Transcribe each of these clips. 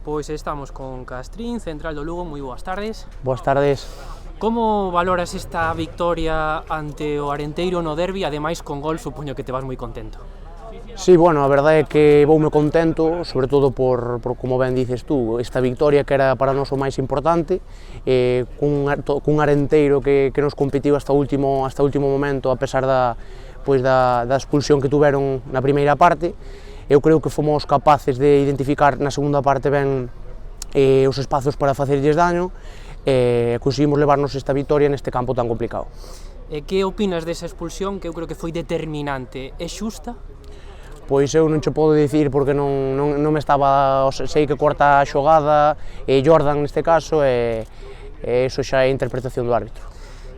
Pois estamos con Castrín, central do Lugo, moi boas tardes. Boas tardes. Como valoras esta victoria ante o Arenteiro no derbi, ademais con gol, supoño que te vas moi contento? Sí, bueno, a verdade é que voume contento, sobre todo por como ben dices tú, esta victoria que era para nós o máis importante, cun Arenteiro que nos competiu hasta o último momento, a pesar da expulsión que tuveron na primeira parte. Eu creo que fomos capaces de identificar na segunda parte ben os espazos para facerlles daño e conseguimos levarnos esta victoria neste campo tan complicado. E que opinas desa expulsión, que eu creo que foi determinante? É xusta? Pois eu non che podo dicir porque non me estaba, sei que corta a xogada, Jordan neste caso, e iso xa é interpretación do árbitro.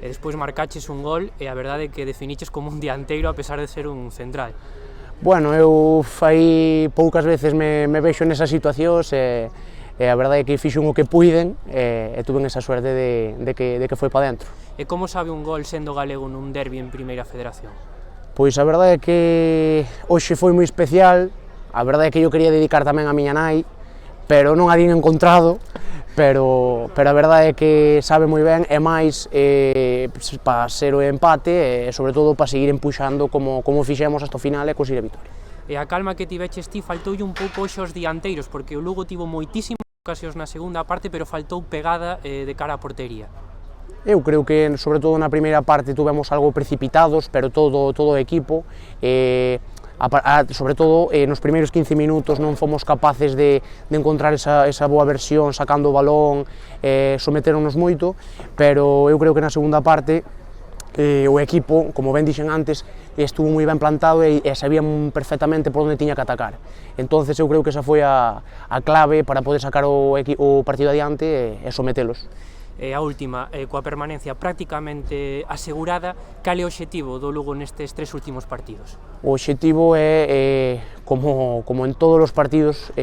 E despois marcaches un gol e a verdade é que definiches como un dianteiro a pesar de ser un central. Bueno, eu aí poucas veces me vexo nesas situacións e a verdade é que fixen o que puiden e tuve esa suerte de que foi para dentro. E como sabe un gol sendo galego nun derbi en Primeira Federación? Pois a verdade é que hoxe foi moi especial, a verdade é que eu quería dedicar tamén a miña nai, pero non a din encontrado, pero a verdade é que sabe moi ben e máis para ser o empate e sobre todo para seguir empuxando como fixemos hasta o final e conseguir a victoria. E a calma que tiveches ti faltoulle un pouco hoxe aos dianteiros, porque o Lugo tivo moitísimas ocasións na segunda parte, pero faltou pegada de cara á portería. Eu creo que, sobre todo na primeira parte, tuvemos algo precipitados, pero todo o equipo, sobre todo nos primeiros 15 minutos non fomos capaces de encontrar esa boa versión, sacando o balón, someteronnos moito, pero eu creo que na segunda parte o equipo, como ben dixen antes, estuvo moi ben plantado e sabían perfectamente por onde tiña que atacar. Entonces eu creo que esa foi a clave para poder sacar o partido adiante e sometelos. E a última, coa permanencia prácticamente asegurada, cal é o obxectivo do Lugo nestes 3 últimos partidos? O obxectivo é, como en todos os partidos,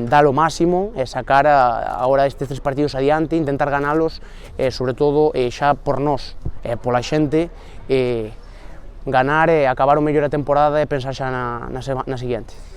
dar o máximo e sacar agora estes 3 partidos adiante, intentar ganalos, sobre todo xa por nós, pola xente, ganar e acabar o mellor a temporada e pensar xa na seguinte.